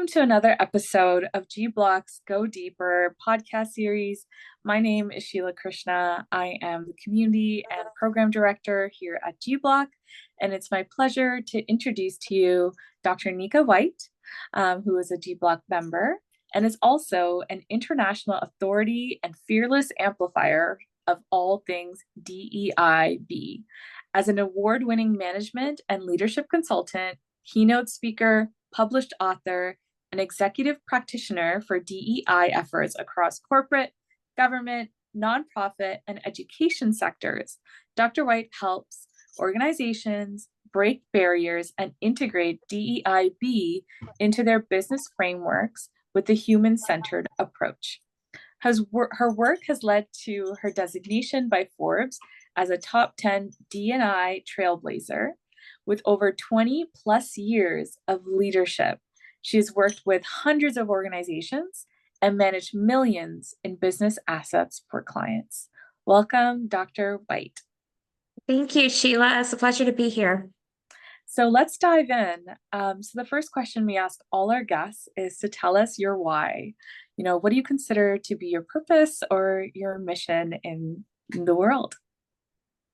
Welcome to another episode of G Block's Go Deeper podcast series. My name is Sheila Krishna. I am the Community and Program Director here at G Block, and it's my pleasure to introduce to you Dr. Nika White, who is a G Block member and is also an international authority and fearless amplifier of all things DEIB. As an award-winning management and leadership consultant, keynote speaker, published author, and executive practitioner for DEI efforts across corporate, government, nonprofit, and education sectors, Dr. White helps organizations break barriers and integrate DEIB into their business frameworks with a human-centered approach. Her work has led to her designation by Forbes as a top 10 D&I trailblazer. With over 20 plus years of leadership, she has worked with hundreds of organizations and managed millions in business assets for clients. Welcome, Dr. White. Thank you, Sheila. It's a pleasure to be here. So let's dive in. So the first question we ask all our guests is to tell us your why. What do you consider to be your purpose or your mission in the world?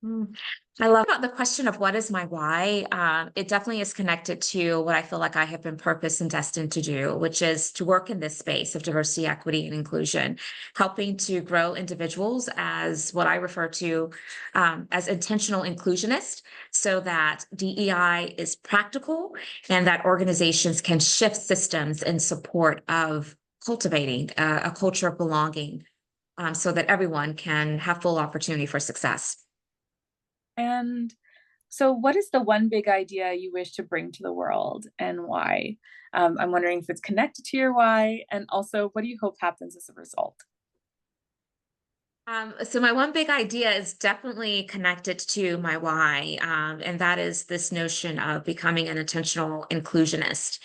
I love about the question of what is my why. It definitely is connected to what I feel like I have been purposed and destined to do, which is to work in this space of diversity, equity, and inclusion, helping to grow individuals as what I refer to as intentional inclusionist, so that DEI is practical and that organizations can shift systems in support of cultivating a culture of belonging, so that everyone can have full opportunity for success. And so what is the one big idea you wish to bring to the world and why? I'm wondering if it's connected to your why, and also what do you hope happens as a result? So my one big idea is definitely connected to my why, and that is this notion of becoming an intentional inclusionist.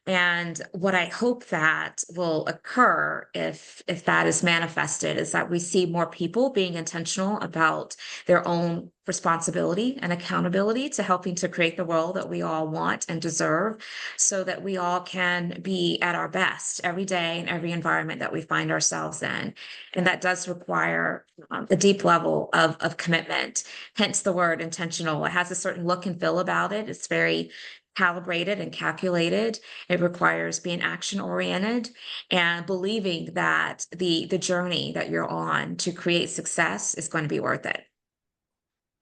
And what I hope that will occur if that is manifested is that we see more people being intentional about their own responsibility and accountability to helping to create the world that we all want and deserve, so that we all can be at our best every day in every environment that we find ourselves in. And that does require a deep level of commitment, hence the word intentional. It has a certain look and feel about it. It's very calibrated and calculated. It requires being action oriented and believing that the journey that you're on to create success is going to be worth it.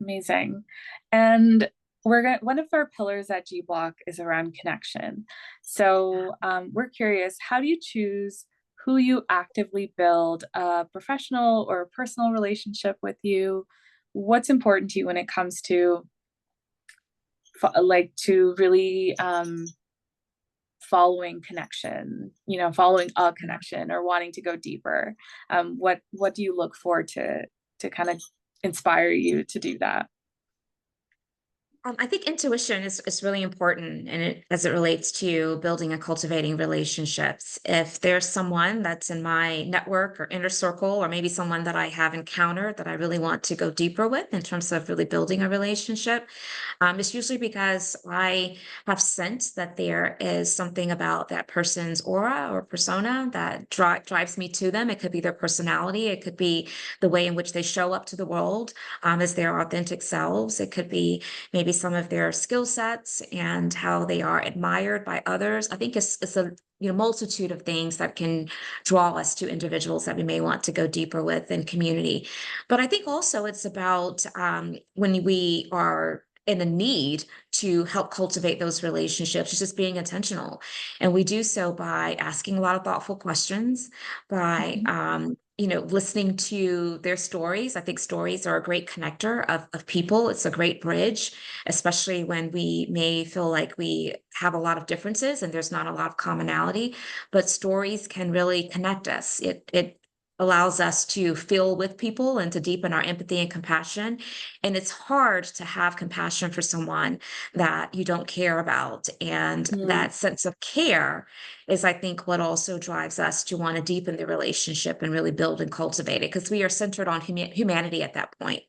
Amazing. And one of our pillars at G Block is around connection. So we're curious, how do you choose who you actively build a professional or a personal relationship with you? What's important to you when it comes to to really following connection, following a connection or wanting to go deeper? What do you look for to kind of inspire you to do that? I think intuition is really important, and as it relates to building and cultivating relationships. If there's someone that's in my network or inner circle, or maybe someone that I have encountered that I really want to go deeper with in terms of really building a relationship, it's usually because I have sensed that there is something about that person's aura or persona that drives me to them. It could be their personality, it could be the way in which they show up to the world as their authentic selves. It could be maybe some of their skill sets and how they are admired by others. I think it's a multitude of things that can draw us to individuals that we may want to go deeper with in community. But I think also it's about when we are in a need to help cultivate those relationships, just being intentional. And we do so by asking a lot of thoughtful questions, by listening to their stories. I think stories are a great connector of people. It's a great bridge, especially when we may feel like we have a lot of differences and there's not a lot of commonality, but stories can really connect us. It allows us to feel with people and to deepen our empathy and compassion. And it's hard to have compassion for someone that you don't care about. And that sense of care is, I think, what also drives us to want to deepen the relationship and really build and cultivate it, because we are centered on humanity at that point.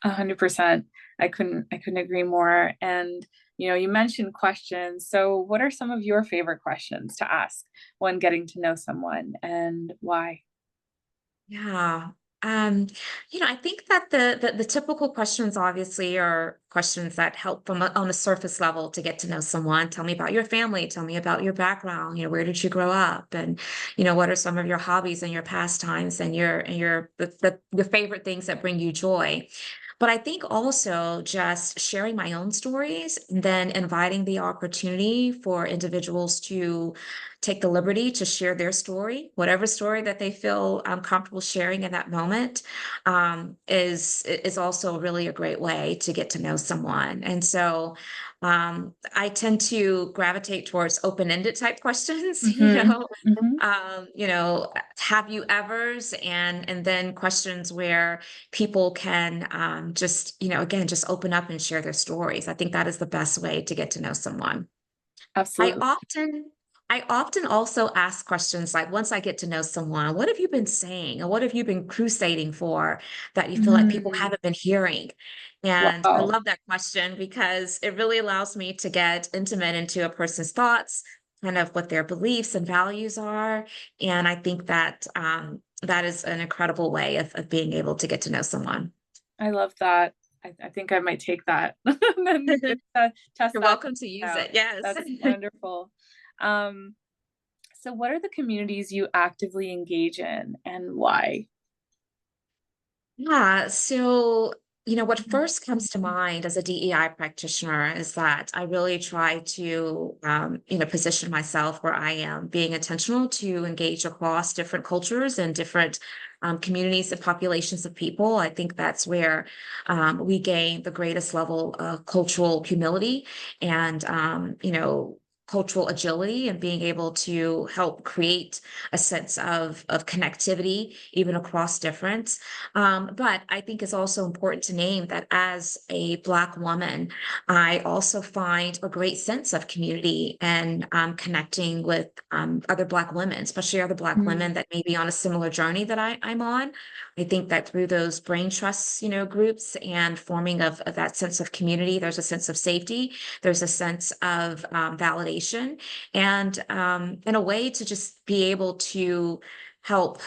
100%. I couldn't agree more. And You mentioned questions. So what are some of your favorite questions to ask when getting to know someone, and why? Yeah. Um, I think that the typical questions obviously are questions that help on the surface level to get to know someone. Tell me about your family, tell me about your background, where did you grow up? And, what are some of your hobbies and your pastimes and your favorite things that bring you joy? But I think also just sharing my own stories and then inviting the opportunity for individuals to take the liberty to share their story, whatever story that they feel comfortable sharing in that moment, is also really a great way to get to know someone. And so I tend to gravitate towards open-ended type questions, Mm-hmm. Mm-hmm. have you ever's and then questions where people can just, again, just open up and share their stories. I think that is the best way to get to know someone. I Absolutely. often I often also ask questions like once I get to know someone, what have you been saying? Or what have you been crusading for that you feel like people Mm, haven't been hearing? And I wow. love that question because it really allows me to get intimate into a person's thoughts, kind of what their beliefs and values are. And I think that that is an incredible way of being able to get to know someone. I love that. I think I might take that and test You're that welcome to use out. it. Yes. That's wonderful. Um, so what are the communities you actively engage in, and why? Yeah. So, what first comes to mind as a DEI practitioner is that I really try to, position myself where I am being intentional to engage across different cultures and different communities and populations of people. I think that's where we gain the greatest level of cultural humility and, cultural agility and being able to help create a sense of connectivity even across difference. But I think it's also important to name that as a Black woman, I also find a great sense of community and connecting with other Black women, especially other Black Mm, women that may be on a similar journey that I'm on. I think that through those brain trusts, groups and forming of that sense of community, there's a sense of safety, there's a sense of validation, and in a way to just be able to help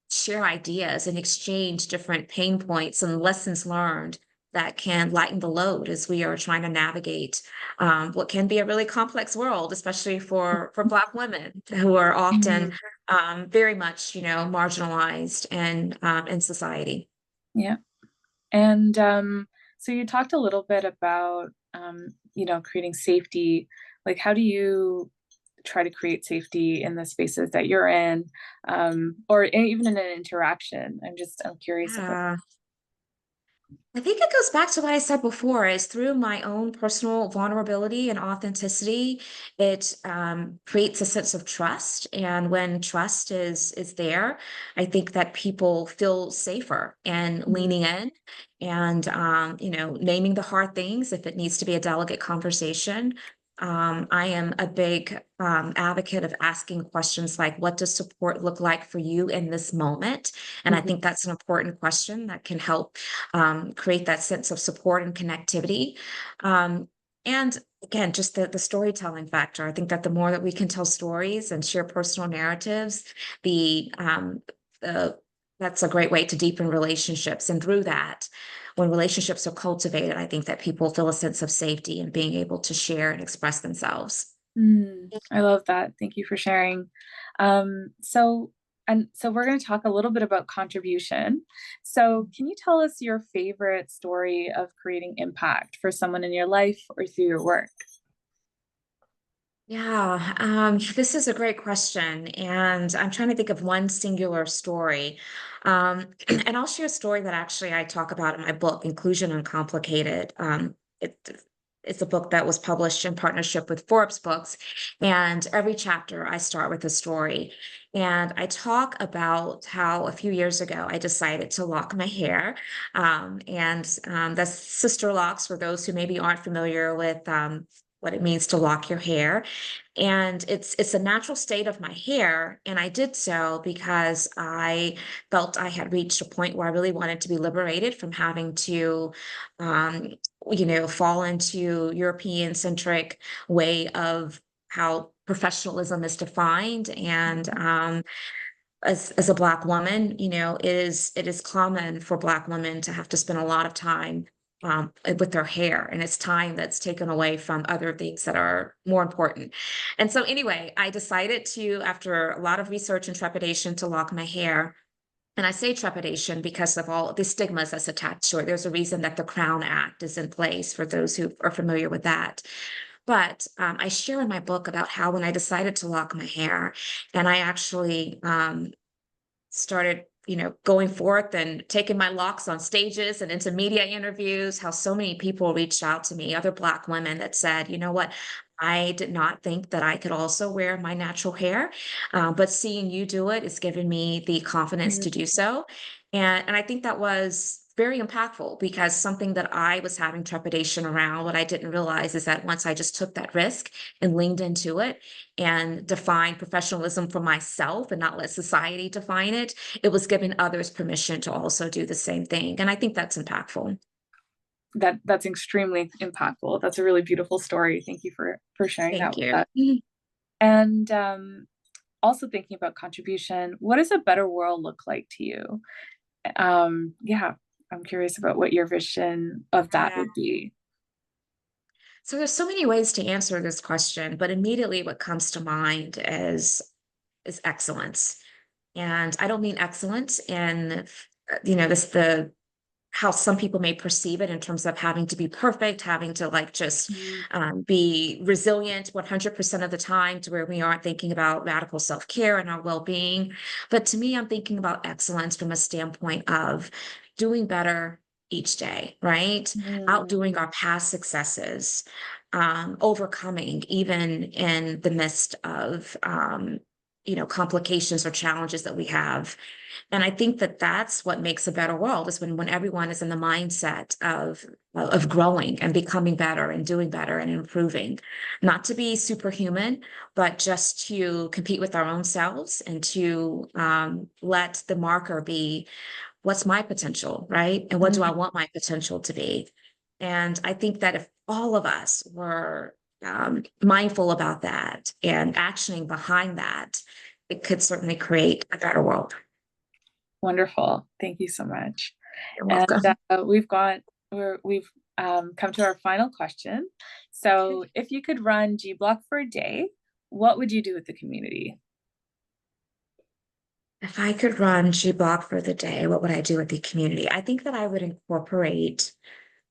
share ideas and exchange different pain points and lessons learned that can lighten the load as we are trying to navigate what can be a really complex world, especially for Black women who are often mm, very much, marginalized and in society. yeah. And so you talked a little bit about creating safety. Like, how do you try to create safety in the spaces that you're in, or even in an interaction? I'm curious about. Yeah. I think it goes back to what I said before, is through my own personal vulnerability and authenticity, it creates a sense of trust. And when trust is there, I think that people feel safer and Mm, leaning in and naming the hard things if it needs to be a delicate conversation. I am a big advocate of asking questions like, what does support look like for you in this moment? And I mhm, think that's an important question that can help create that sense of support and connectivity. Um, and again, just the storytelling factor. I think that the more that we can tell stories and share personal narratives, the that's a great way to deepen relationships. And through that, when relationships are cultivated, I think that people feel a sense of safety and being able to share and express themselves. I love that. Thank you for sharing. So we're going to talk a little bit about contribution. So can you tell us your favorite story of creating impact for someone in your life or through your work? Yeah, this is a great question, and I'm trying to think of one singular story. And I'll share a story that actually I talk about in my book, Inclusion Uncomplicated. It's a book that was published in partnership with Forbes Books, and every chapter I start with a story. And I talk about how a few years ago I decided to lock my hair. And the sister locks, for those who maybe aren't familiar with what it means to lock your hair. And it's a natural state of my hair. And I did so because I felt I had reached a point where I really wanted to be liberated from having to, um, fall into European centric way of how professionalism is defined. And as a Black woman, it is common for Black women to have to spend a lot of time with their hair, and it's time that's taken away from other things that are more important. And so, anyway, I decided to, after a lot of research and trepidation, to lock my hair. And I say trepidation because of all the stigmas that's attached to it. There's a reason that the Crown Act is in place for those who are familiar with that. But I share in my book about how when I decided to lock my hair, and I actually started, going forth and taking my locks on stages and into media interviews, how so many people reached out to me, other Black women that said, you know what, I did not think that I could also wear my natural hair, but seeing you do it is giving me the confidence to do so. And I think that was very impactful because something that I was having trepidation around, what I didn't realize is that once I just took that risk and leaned into it and defined professionalism for myself and not let society define it, it was giving others permission to also do the same thing. And I think that's impactful. That's extremely impactful. That's a really beautiful story. Thank you for sharing that Thank with you. us. And also thinking about contribution, what does a better world look like to you? Yeah, I'm curious about what your vision of that Yeah. would be. So there's so many ways to answer this question, but immediately what comes to mind is excellence. And I don't mean excellence in, this the how some people may perceive it in terms of having to be perfect, having to like just Mm, be resilient 100% of the time to where we aren't thinking about radical self-care and our well-being. But to me, I'm thinking about excellence from a standpoint of doing better each day, right? mm, Outdoing our past successes, overcoming even in the midst of, complications or challenges that we have. And I think that that's what makes a better world is when everyone is in the mindset of growing and becoming better and doing better and improving, not to be superhuman, but just to compete with our own selves and to let the marker be what's my potential, right? And what do I mm. want my potential to be? And I think that if all of us were mindful about that and actioning behind that, it could certainly create a better world. Wonderful. Thank you so much. You're And welcome. we've come to our final question. So, if you could run G Block for a day, what would you do with the community? If I could run G Block for the day, what would I do with the community? I think that I would incorporate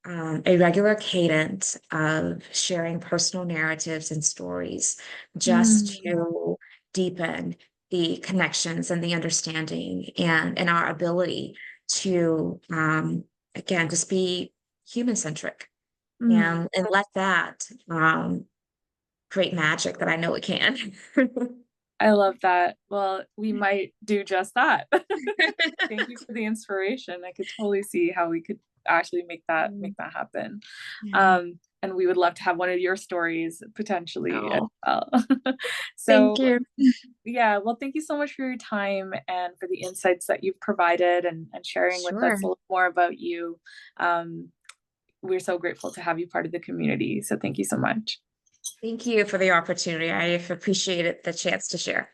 a regular cadence of sharing personal narratives and stories just Mm, to deepen the connections and the understanding and our ability to, again, just be human centric mm. and let that create magic that I know it can. I love that. Well, we might do just that. Thank you for the inspiration. I could totally see how we could actually make that happen. Yeah. And we would love to have one of your stories potentially as Oh, well. thank So you. yeah, well, thank you so much for your time and for the insights that you've provided and sharing with us Sure. a little more about you. Um, we're so grateful to have you part of the community. So thank you so much. Thank you for the opportunity. I have appreciated the chance to share.